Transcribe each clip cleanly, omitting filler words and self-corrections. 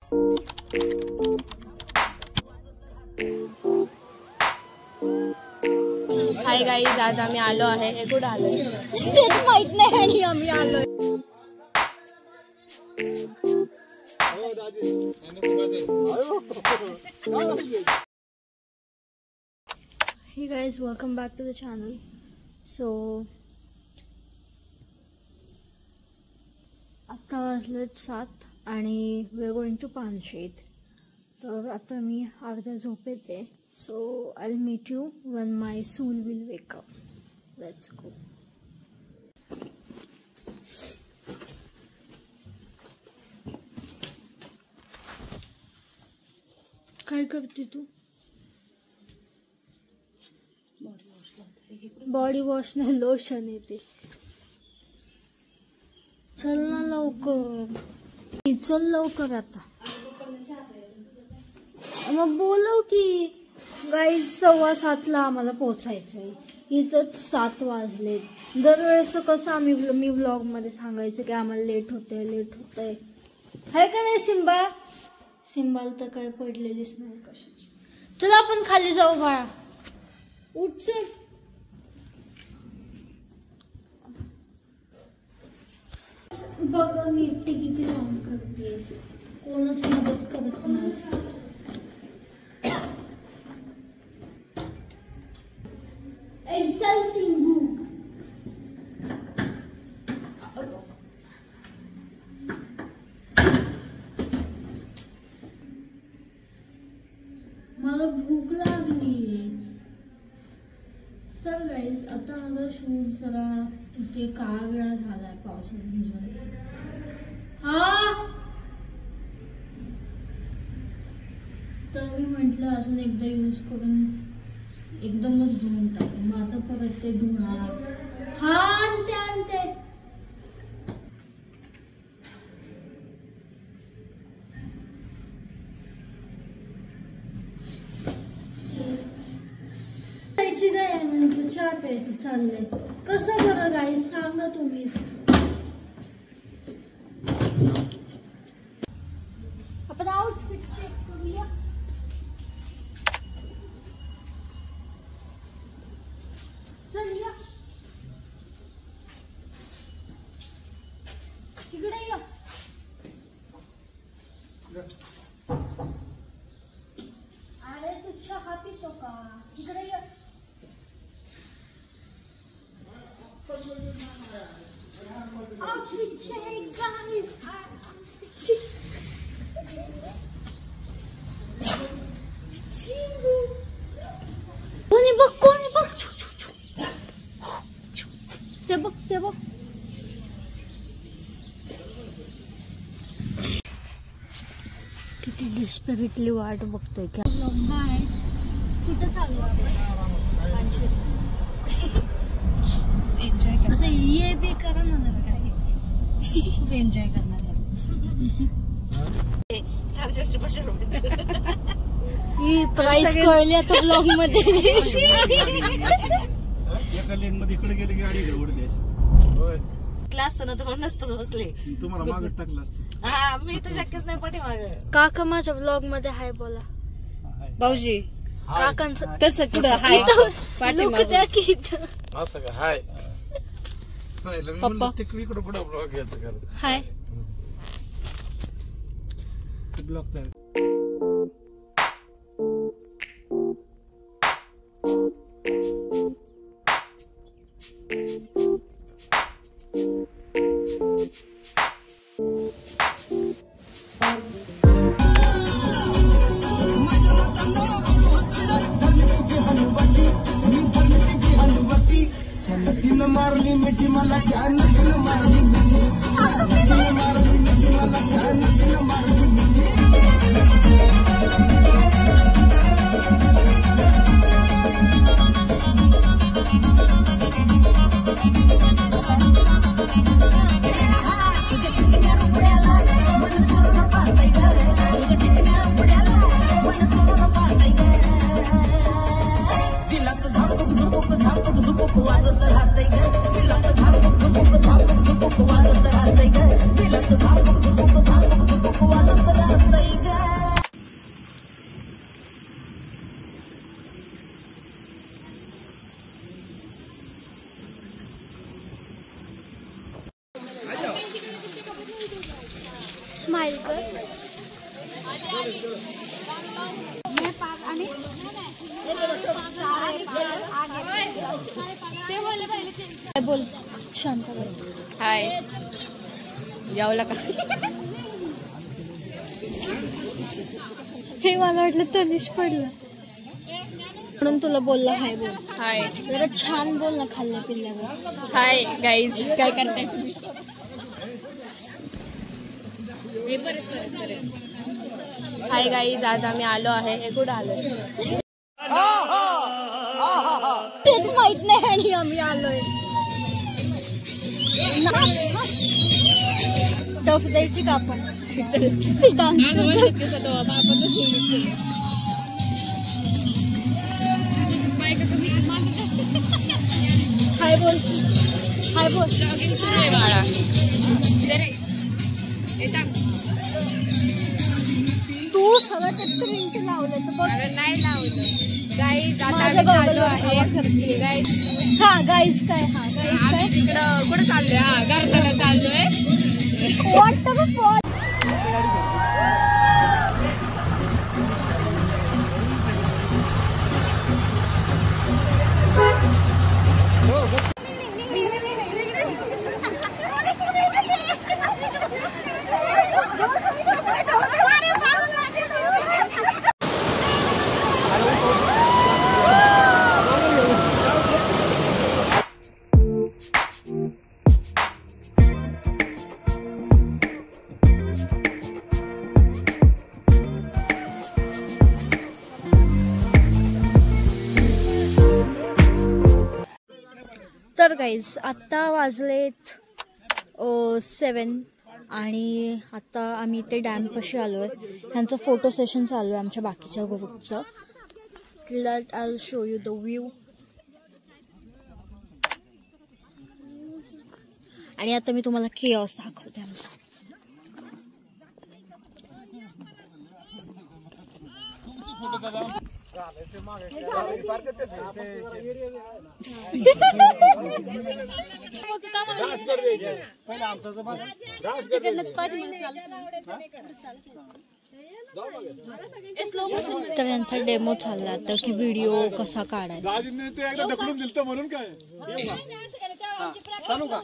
Hi guys, आज आम्ही आलो आहे. हे कुठं आलो तेच माहित नाही आणि आम्ही आलोय. Hey guys, welcome back to the channel. So आता वाजलेत 7 आणि we are going to Panshet. तर आता मी अर्ध्या झोपेत आहे. So I'll meet you when my soul will wake up. Let's go. काय करते तू? बॉडी वॉश नाही, लोशन येते. चल ना लवकर, चल लवकर आता. मग बोलव की. गाईज 6:15 आम्हाला पोहोचायचंय. इथंच 7 वाजले. दरवेळेस कसं मी व्लॉग मध्ये सांगायचं की आम्हाला लेट होतंय हाय का नाही सिम्बा? सिम्बाल तर काय पडलेलीच नाही कशाची. चल आपण खाली जाऊ बाळा, उठ चल. बघा मी एकटी किती काम करते, कोणच मदत करत नाही. चल सिंबू. मला भूक लागली. चल गाईज, आता माझा शूज जरा इथे काळा झालाय पावसात भिजून. हा तर मी म्हंटल अजून एकदा यूज करून एकदमच धुवून टाकू. मग आता परत ते धुणार. हा आणते. प्यायची काय नंतर चहा प्यायचं चाललंय. कसं बरं गाईस सांगा तुम्हीच. आपण आउटफिट चेक करूया. चल या तिकडे या. अरे तू चहा पितो का? तिकडे या. आउटफिट चेक गाईस. कोणी बघ ते बघ. किती डिस्पेरेटली वाट बघतोय. क्या बाय, कुठं चालू एन्जॉय कर. असं ये बी करा ना जरा, काय खूप एन्जॉय करणार ही प्राइस कळली आता ब्लॉग मध्ये. एका लेन मध्ये इकडे गेले की गाडी घडवड द्यायची. होय क्लास ना तुम्हाला नसतच बसले, तुम्हाला मागे टाकलं असतं. हा मी तर शक्यच नाही पाठीमाग. काका माझ्या ब्लॉग मध्ये हाय बोला. भाऊजी काकांचं तसं कुठं हाय लोक द्या की इथं. असं का हाय पप्पा तिकडे इकडे कुठं ब्लॉग घ्यायचं का? हाय ब्लॉग तयार. मारली मिठी मला क्या नदीन मारली मिठी मारली मिठी मला क्या नदीन मारली मिठी. वाजत राहतंय ग तिला तर झापक झुपक वाजत राहतंय ग तिला तर झापक झुपक बोल शांत बोल. हाय, जेवला का? हे मला वाटलं तनिष पडलं म्हणून तुला बोलला हाय बोल. हाय जरा छान बोल ना खाल्ल्या पिल्ल्यावर. हाय गाईज, काय करताय तुम्ही? हाय गाईज, आज आम्ही आलो आहे. हे कुठं आलो? तेच माहित नाही आणि आम्ही आलोय. टफ द्यायची का आपण? हाय बोल, हाय बोल. बाळा तू सगळं प्रिंट लावलं तर बघ. नाही लावलं गाईज. आता आम्ही चाललो आहे गाईज. हा गाईज काय? हा गाईज काय? आम्ही तिकडं कुठं चाललोय? हा, गारठाला चाललोय. तर गाईज आत्ता वाजलेत 7 आणि आता आम्ही इथे डॅमपाशी आलो आहे. त्यांचं फोटो सेशन चालू आहे आमच्या बाकीच्या ग्रुपचं. Let I will show you the view. आणि आता मी तुम्हाला केऑस दाखवते आमचा. तर यांचा डेमो चालला तर की व्हिडिओ कसा काढायचा. ढकलून दिलत म्हणून काय चालू का?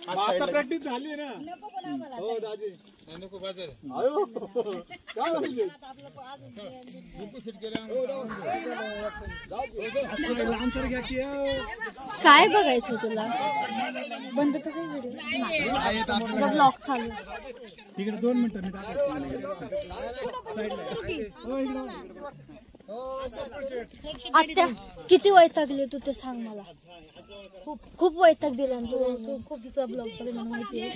आता प्रॅक्टिस झाली ना. हो दाजी काय बघायचं तुला? बंद तर काय व्हिडिओ ब्लॉग चालू. इकडे 2 मिनिटं आत्या किती वैतागली तू ते सांग मला. खूप वैताग दिला तू. खूप तिचा ब्लॉग मध्ये मला माहिती आहे.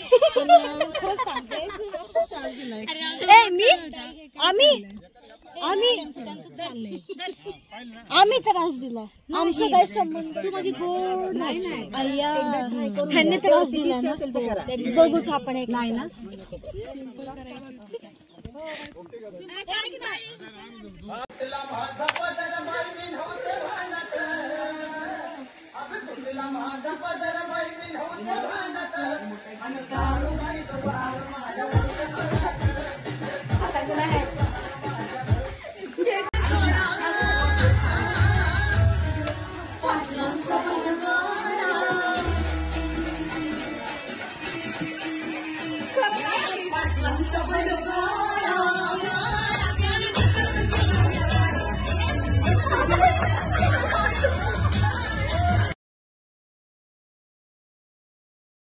आम्ही त्रास दिला. आमचं काय संबंध? तू माझी गोड नाही. अय्या ह्यांनी त्रास दिला ना. बघूच आपण एक नाही ना. Bye.